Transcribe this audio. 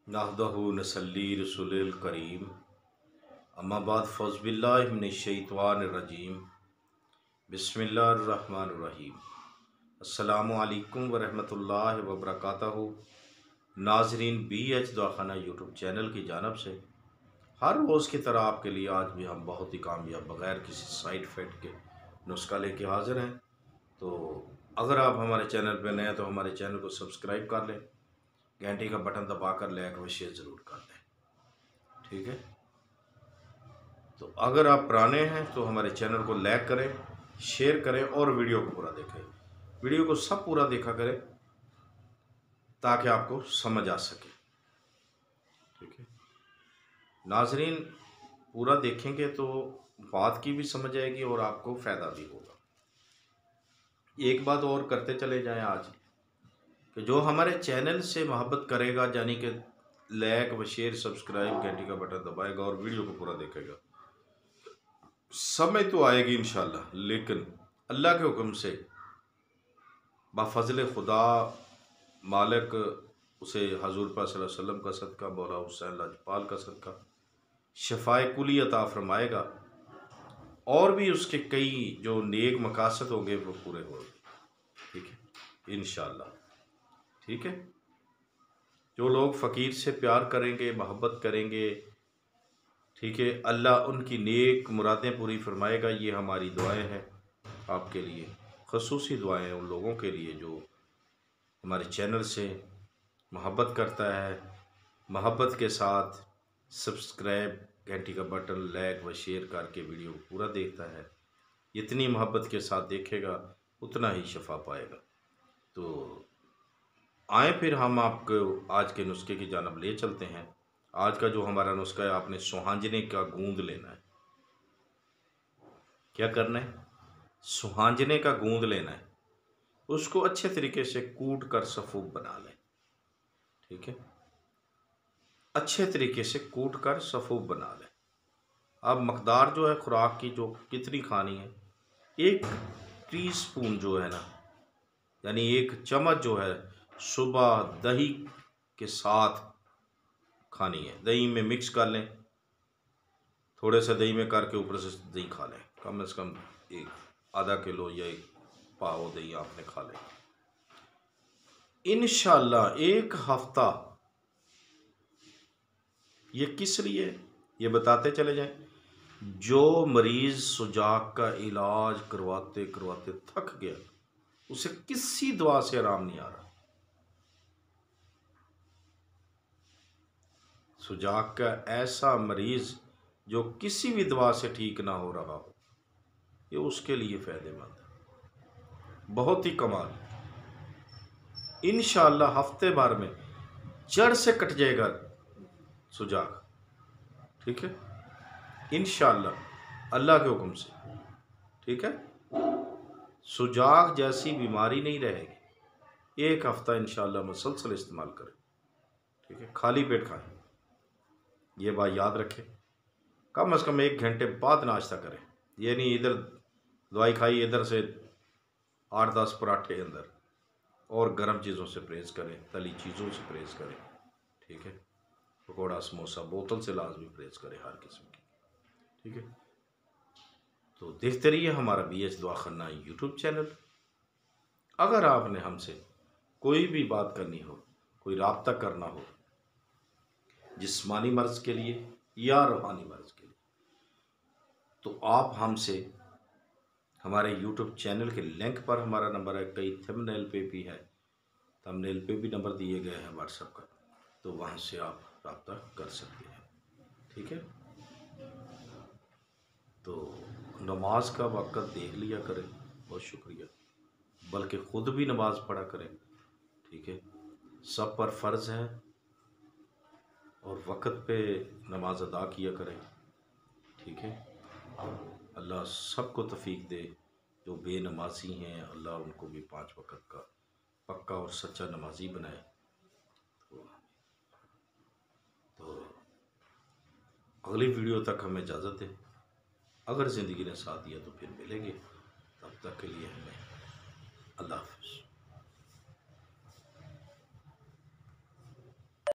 नहदहु नसल्ली रसूलिल करीम अम्मा बाद फ़ौज़बिल्लाहि मिनश्शैतानिर्रजीम बिस्मिल्लाहिर्रहमानिर्रहीम। अस्सलामु अलैकुम वरहमतुल्लाहि वबरकातुहू। नाज़रीन, BH दवाखाना यूट्यूब चैनल की जानिब से हर रोज़ की तरह आपके लिए आज भी हम बहुत ही कामयाब बग़ैर किसी साइड इफ़ेक्ट के नुस्खा लेके हाज़िर हैं। तो अगर आप हमारे चैनल पर नए हैं तो हमारे चैनल को सब्सक्राइब कर लें, घंटी का बटन दबाकर लाइक व शेयर ज़रूर कर दें। ठीक है, तो अगर आप पुराने हैं तो हमारे चैनल को लाइक करें, शेयर करें और वीडियो को पूरा देखें। वीडियो को सब पूरा देखा करें ताकि आपको समझ आ सके। ठीक है नाजरीन, पूरा देखेंगे तो बात की भी समझ आएगी और आपको फ़ायदा भी होगा। एक बात और करते चले जाएं आज कि जो हमारे चैनल से मोहब्बत करेगा, यानी कि लाइक व शेयर सब्सक्राइब घंटी का बटन दबाएगा और वीडियो को पूरा देखेगा, समय तो आएगी इंशाल्लाह, लेकिन अल्लाह के हुक्म से बाफजल खुदा मालिक उसे हजूर पाक सल्लल्लाहु अलैहि वसल्लम का सदका, मौला हुसैन लाजपाल का सदका शफाए कुली अता फरमाएगा और भी उसके कई जो नेक मकासद होंगे वो पूरे होंगे। ठीक है इंशाल्लाह। ठीक है, जो लोग फ़कीर से प्यार करेंगे, मोहब्बत करेंगे, ठीक है, अल्लाह उनकी नेक मुरादें पूरी फरमाएगा। ये हमारी दुआएं हैं आपके लिए, ख़ुसूसी दुआएं हैं उन लोगों के लिए जो हमारे चैनल से मोहब्बत करता है, मोहब्बत के साथ सब्सक्राइब घंटी का बटन लाइक व शेयर करके वीडियो को पूरा देखता है। जितनी मोहब्बत के साथ देखेगा उतना ही शफा पाएगा। तो आए फिर हम आपको आज के नुस्खे की जानब ले चलते हैं। आज का जो हमारा नुस्खा है, आपने सुहांजने का गूंद लेना है। क्या करना है? सुहांजने का गूंद लेना है, उसको अच्छे तरीके से कूट कर सफ़ूफ बना लें। ठीक है, अच्छे तरीके से कूट कर सफ़ूफ बना लें। अब मकदार जो है खुराक की, जो कितनी खानी है, 1 टीस्पून जो है ना, यानी 1 चम्मच जो है सुबह दही के साथ खानी है। दही में मिक्स कर लें, थोड़े से दही में करके ऊपर से दही खा लें। कम से कम एक आधा किलो या 1 पाव दही आपने खा लें। इंशाल्लाह 1 हफ्ता। ये किस लिए ये बताते चले जाएं। जो मरीज सुजाक का इलाज करवाते करवाते थक गया, उसे किसी दवा से आराम नहीं आ रहा। सुजाक का ऐसा मरीज जो किसी भी दवा से ठीक ना हो रहा हो, ये उसके लिए फ़ायदेमंद है, बहुत ही कमाल। इंशाअल्लाह हफ्ते भर में जड़ से कट जाएगा सुजाक। ठीक है इंशाअल्लाह, अल्लाह के हुक्म से। ठीक है, सुजाक जैसी बीमारी नहीं रहेगी। 1 हफ्ता इंशाअल्लाह मुसलसल इस्तेमाल करें। ठीक है, खाली पेट खाएं, ये बात याद रखें। कम से कम 1 घंटे बाद नाश्ता करें। ये नहीं इधर दवाई खाई, इधर से 8-10 पराठे अंदर, और गर्म चीज़ों से परहेज़ करें, तली चीज़ों से परहेज़ करें। ठीक है, पकौड़ा समोसा बोतल से लाजमी परहेज़ करें हर किस्म की। ठीक है, तो देखते रहिए हमारा BH दवाखाना यूट्यूब चैनल। अगर आपने हमसे कोई भी बात करनी हो, कोई राब्ता करना हो, जिस्मानी मर्ज़ के लिए या रूहानी मर्ज़ के लिए, तो आप हमसे हमारे यूट्यूब चैनल के लिंक पर हमारा नंबर है, कई थंबनेल पे भी है, थंबनेल पे भी नंबर दिए गए हैं व्हाट्सएप का, तो वहाँ से आप राब्ता कर सकते हैं। ठीक है, तो नमाज का वक़्त देख लिया करें, बहुत शुक्रिया, बल्कि ख़ुद भी नमाज़ पढ़ा करें। ठीक है, सब पर फ़र्ज़ है और वक़्त पे नमाज अदा किया करें। ठीक है, अल्लाह सबको तौफ़ीक दे। जो बेनमाजी हैं, अल्लाह उनको भी 5 वक़्त का पक्का और सच्चा नमाजी बनाए। तो अगली वीडियो तक हमें इजाज़त दें। अगर ज़िंदगी ने साथ दिया तो फिर मिलेंगे, तब तक के लिए हमें